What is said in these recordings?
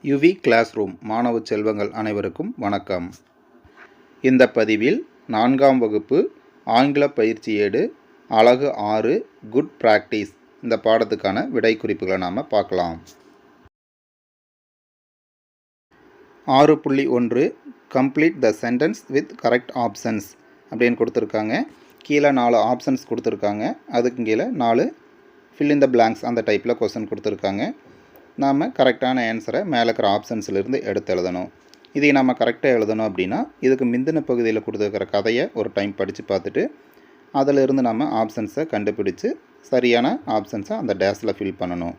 UV class room மாணவ செல்வங்கள் அனைவருக்கும் வணக்கம். இந்த பதிவில் 4ஆம் வகுப்பு ஆங்கில பயிற்சி ஏடு அலகு 6 குட் பிராக்டிஸ் இந்த பாடத்துக்கான விடை குறிப்புகளை நாம் பார்க்கலாம். 6.1 complete the sentence with correct options அப்படின்னு கொடுத்துருக்காங்க. கீழே 4 ஆப்ஷன்ஸ் கொடுத்துருக்காங்க. அதுக்கு கீழே 4 ஃபில் இன் த பிளாங்க்ஸ் அந்த டைப்பில் கொஸ்டின் கொடுத்துருக்காங்க. நாம் கரெக்டான ஆன்சரை மேலே இருக்கிற ஆப்ஷன்ஸ்லேருந்து எடுத்து எழுதணும். இதை நம்ம கரெக்டாக எழுதணும் அப்படின்னா இதுக்கு முந்தின பகுதியில் கொடுத்துருக்கிற கதையை ஒரு டைம் படித்து பார்த்துட்டு அதிலிருந்து நம்ம ஆப்ஷன்ஸை கண்டுபிடிச்சு சரியான ஆப்ஷன்ஸை அந்த டேஸில் ஃபில் பண்ணணும்.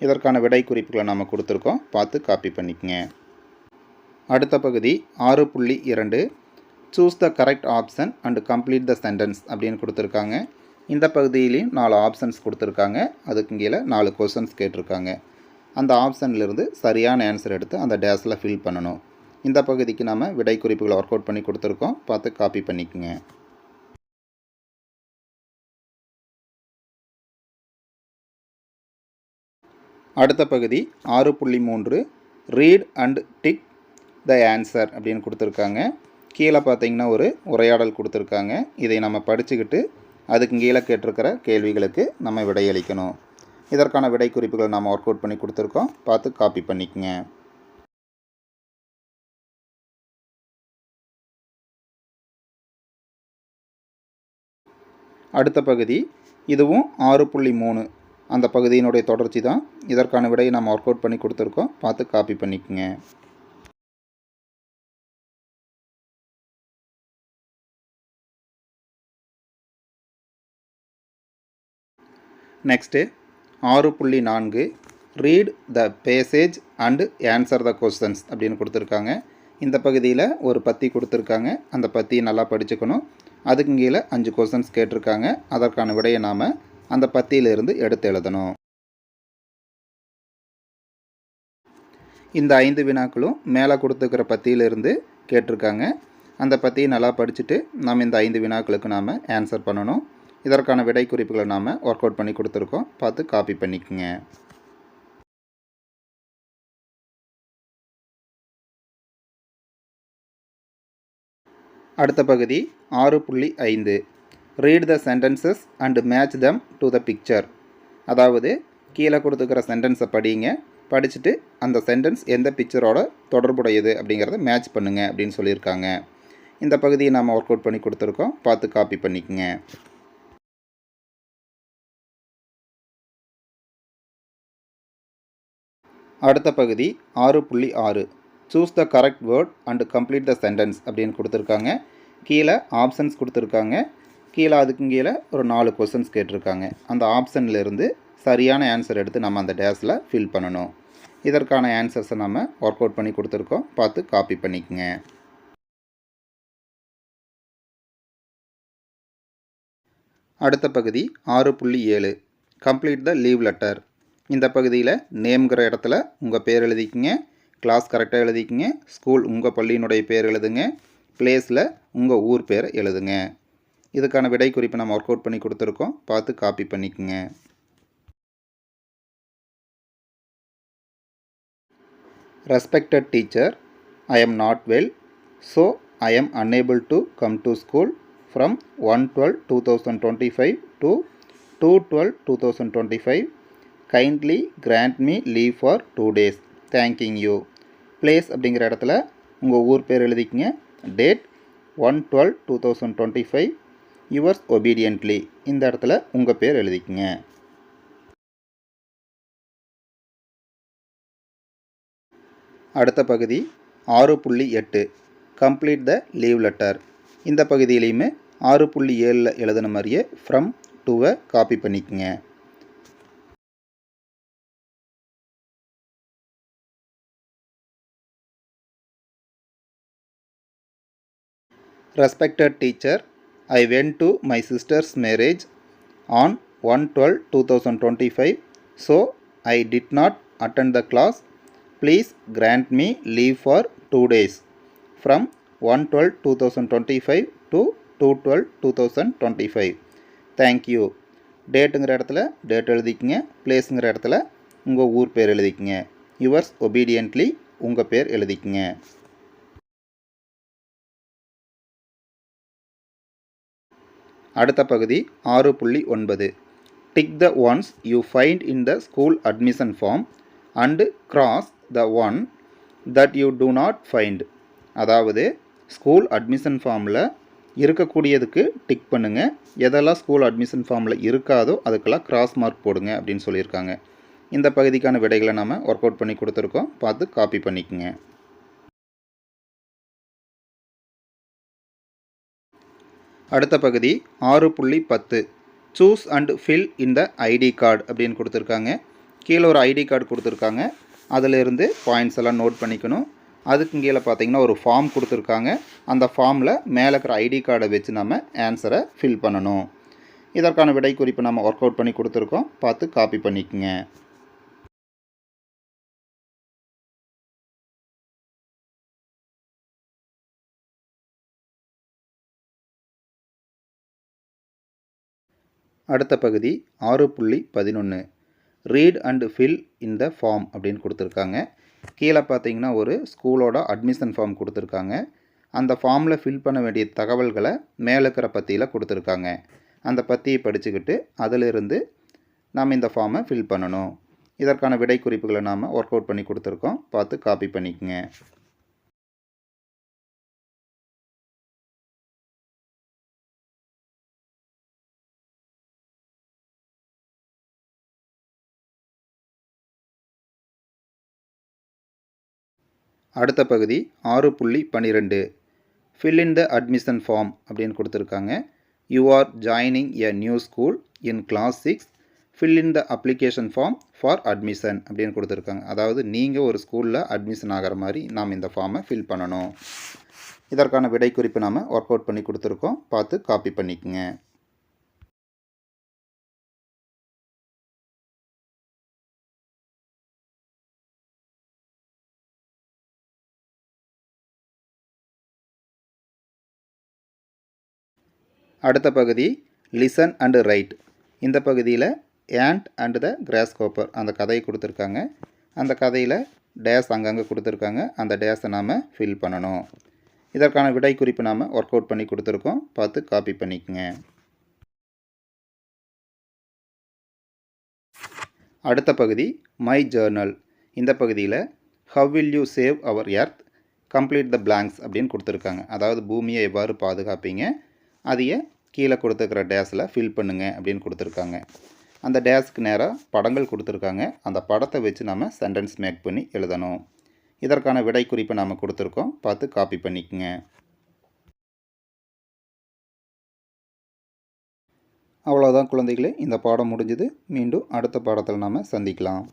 இதற்கான விடை குறிப்புகளை நம்ம கொடுத்துருக்கோம், பார்த்து காப்பி பண்ணிக்கங்க. அடுத்த பகுதி 6.2 choose the correct option and complete the sentence அப்படின்னு கொடுத்துருக்காங்க. இந்த பகுதியிலையும் 4 ஆப்ஷன்ஸ் கொடுத்துருக்காங்க. அதுக்கு கீழே 4 கொஸ்டின்ஸ் கேட்டிருக்காங்க. அந்த ஆப்ஷன்லேருந்து சரியான ஆன்சர் எடுத்து அந்த டேஸில் ஃபில் பண்ணணும். இந்த பகுதிக்கு நம்ம விடை குறிப்புகளை ஒர்க் அவுட் பண்ணி கொடுத்துருக்கோம், பார்த்து காப்பி பண்ணிக்கோங்க. அடுத்த பகுதி 6.3 read and tick the answer அப்படின்னு கொடுத்துருக்காங்க. கீழே பார்த்தீங்கன்னா ஒரு உரையாடல் கொடுத்துருக்காங்க. இதை நம்ம படிச்சுக்கிட்டு அதுக்கு கீழே கேட்டிருக்கிற கேள்விகளுக்கு நம்ம விடையளிக்கணும். இதற்கான விடை குறிப்புகளை நாம் ஒர்க் அவுட் பண்ணி கொடுத்துருக்கோம், பார்த்து காப்பி பண்ணிக்கங்க. அடுத்த பகுதி இதுவும் 6.3 அந்த பகுதியினுடைய தொடர்ச்சி தான். இதற்கான விடையை நாம் ஒர்க் அவுட் பண்ணி கொடுத்துருக்கோம், பார்த்து காப்பி பண்ணிக்கங்க. Next 6.4 read the passage and answer the questions அப்படின்னு கொடுத்துருக்காங்க. இந்த பகுதியில் ஒரு பத்தி கொடுத்துருக்காங்க. அந்த பத்தியை நல்லா படிச்சுக்கணும். அதுக்கு கீழே 5 கொஸ்டின்ஸ் கேட்டிருக்காங்க. அதற்கான விடையை நாம் அந்த பத்தியிலிருந்து எடுத்து எழுதணும். இந்த 5 வினாக்களும் மேலே கொடுத்துருக்கிற பத்தியிலிருந்து கேட்டிருக்காங்க. அந்த பத்தியை நல்லா படிச்சுட்டு நாம் இந்த 5 வினாக்களுக்கு நாம் ஆன்சர் பண்ணணும். இதற்கான விடை குறிப்புகளை நாம் ஒர்க் அவுட் பண்ணி கொடுத்துருக்கோம், பார்த்து காப்பி பண்ணிக்கோங்க. அடுத்த பகுதி 6.5 read the sentences and match them to the picture. அதாவது கீழே கொடுத்துருக்கிற சென்டென்ஸை படிங்க, படிச்சுட்டு அந்த சென்டென்ஸ் எந்த பிக்சரோட தொடர்புடையது அப்படிங்கிறத மேட்ச் பண்ணுங்க அப்படின்னு சொல்லியிருக்காங்க. இந்த பகுதியை நாம் ஒர்க் அவுட் பண்ணி கொடுத்துருக்கோம், பார்த்து காப்பி பண்ணிக்கோங்க. அடுத்த பகுதி 6.6 choose the correct word and complete the sentence அப்படின்னு கொடுத்துருக்காங்க. கீழே ஆப்ஷன்ஸ் கொடுத்துருக்காங்க. கீழே அதுக்கு கீழே ஒரு 4 கொஸ்டின்ஸ் கேட்டிருக்காங்க. அந்த ஆப்ஷன்லேருந்து சரியான ஆன்சர் எடுத்து நம்ம அந்த டேஸில் ஃபில் பண்ணணும். இதற்கான ஆன்சர்ஸை நம்ம ஒர்க் அவுட் பண்ணி கொடுத்துருக்கோம், பார்த்து காப்பி பண்ணிக்கங்க. அடுத்த பகுதி 6.7 கம்ப்ளீட் த லீவ் லெட்டர். இந்த பகுதியில் நேம்ங்கிற இடத்துல உங்கள் பேர் எழுதிக்கிங்க, கிளாஸ் கரெக்டாக எழுதிக்கிங்க, ஸ்கூல் உங்கள் பள்ளியினுடைய பேர் எழுதுங்க, பிளேஸில் உங்கள் ஊர் பேர் எழுதுங்க. இதுக்கான விடை குறிப்பு நம்ம ஒர்க் அவுட் பண்ணி கொடுத்துருக்கோம், பார்த்து காப்பி பண்ணிக்கோங்க. Respected teacher, I am not well, so I am unable to come to school from 1/12/2025 to 2/12/2025. Kindly grant me leave for 2 days. Thanking you. Place அப்படிங்கிற இடத்துல உங்கள் ஊர் பேர் எழுதிக்கிங்க. டேட் 1/12/2025. யுவர்ஸ் ஒபீடியன்ட்லி இந்த இடத்துல உங்கள் பேர் எழுதிக்கிங்க. அடுத்த பகுதி 6.8 கம்ப்ளீட் த லீவ் லெட்டர். இந்த பகுதியிலையுமே 6.7 எழுதின மாதிரியே ஃப்ரம் டுவை காப்பி பண்ணிக்கங்க. Respected teacher, I went to my sister's marriage on 1/12/2025, so I did not attend the class. Please grant me leave for 2 days from 1/12/2025 to 2/12/2025. Thank you. டேட்டுங்கிற இடத்துல date எழுதிக்கிங்க, பிளேஸுங்கிற இடத்துல உங்கள் ஊர் பேர் எழுதிக்கிங்க. Yours obediently உங்கள் பேர் எழுதிக்குங்க. அடுத்த பகுதி 6.9 tick the ones you find in the school admission form and cross the one that you do not find. அதாவது ஸ்கூல் அட்மிஷன் ஃபார்மில் இருக்கக்கூடியதுக்கு டிக் பண்ணுங்கள், எதெல்லாம் ஸ்கூல் அட்மிஷன் ஃபார்மில் இருக்காதோ அதுக்கெல்லாம் கிராஸ் மார்க் போடுங்க அப்படின்னு சொல்லியிருக்காங்க. இந்த பகுதிக்கான விடைகளை நம்ம ஒர்க் அவுட் பண்ணி கொடுத்துருக்கோம், பார்த்து காப்பி பண்ணிக்கோங்க. அடுத்த பகுதி 6.10 choose and fill in the ID card அப்படின்னு கொடுத்துருக்காங்க. கீழே ஒரு ஐடி கார்டு கொடுத்துருக்காங்க, அதிலிருந்து பாயிண்ட்ஸ் எல்லாம் நோட் பண்ணிக்கணும். அதுக்கு கீழே பார்த்தீங்கன்னா ஒரு ஃபார்ம் கொடுத்துருக்காங்க. அந்த ஃபார்மில் மேலே இருக்கிற ஐடி கார்டை வச்சு நம்ம ஆன்சரை ஃபில் பண்ணணும். இதற்கான விடை குறிப்பு நம்ம ஒர்க் அவுட் பண்ணி கொடுத்துருக்கோம், பார்த்து காப்பி பண்ணிக்கோங்க. அடுத்த பகுதி 6.11 read and fill in the form அப்படின்னு கொடுத்துருக்காங்க. கீழே பார்த்தீங்கன்னா ஒரு ஸ்கூலோட அட்மிஷன் ஃபார்ம் கொடுத்துருக்காங்க. அந்த ஃபார்மில் ஃபில் பண்ண வேண்டிய தகவல்களை மேலே இருக்கிற பத்தியில் கொடுத்துருக்காங்க. அந்த பத்தியை படிச்சுக்கிட்டு அதிலிருந்து நாம் இந்த ஃபார்மை ஃபில் பண்ணணும். இதற்கான விடை குறிப்புகளை நாம் ஒர்க் அவுட் பண்ணி கொடுத்துருக்கோம், பார்த்து காப்பி பண்ணிக்கோங்க. அடுத்த பகுதி 6.12 fill in the admission form அப்படின்னு கொடுத்துருக்காங்க. You are joining a new school in class 6 fill in the application form for admission அப்படின்னு கொடுத்துருக்காங்க. அதாவது நீங்கள் ஒரு ஸ்கூலில் அட்மிஷன் ஆகிற மாதிரி நாம் இந்த ஃபார்மை ஃபில் பண்ணணும். இதற்கான விடை குறிப்பு நாம் ஒர்க் அவுட் பண்ணி கொடுத்துருக்கோம், பார்த்து காப்பி பண்ணிக்கோங்க. அடுத்த பகுதி லிசன் அண்ட் ரைட். இந்த பகுதியில் ஆண்ட் அண்ட் த கிராஸ்கோப்பர் அந்த கதையை கொடுத்துருக்காங்க. அந்த கதையில் டேஸ் அங்கங்கே கொடுத்துருக்காங்க, அந்த டேஸை நாம் ஃபில் பண்ணணும். இதற்கான விடை குறிப்பு நாம் ஒர்க் அவுட் பண்ணி கொடுத்துருக்கோம், பார்த்து காப்பி பண்ணிக்கோங்க. அடுத்த பகுதி மை ஜேர்னல். இந்த பகுதியில் how will you save our earth complete the blanks அப்படின்னு கொடுத்துருக்காங்க. அதாவது பூமியை எவ்வாறு பாதுகாப்பீங்க, அதையே கீழே கொடுத்துருக்கிற டேஸில் ஃபில் பண்ணுங்க அப்படின்னு கொடுத்துருக்காங்க. அந்த டேஸ்க்கு நேராக படங்கள் கொடுத்துருக்காங்க. அந்த படத்தை வச்சு நம்ம சென்டென்ஸ் மேக் பண்ணி எழுதணும். இதற்கான விடை குறிப்பை நாம் கொடுத்துருக்கோம், பார்த்து காப்பி பண்ணிக்கோங்க. அவ்வளோதான் குழந்தைகளே, இந்த பாடம் முடிஞ்சுது. மீண்டும் அடுத்த பாடத்தில் நாம் சந்திக்கலாம்.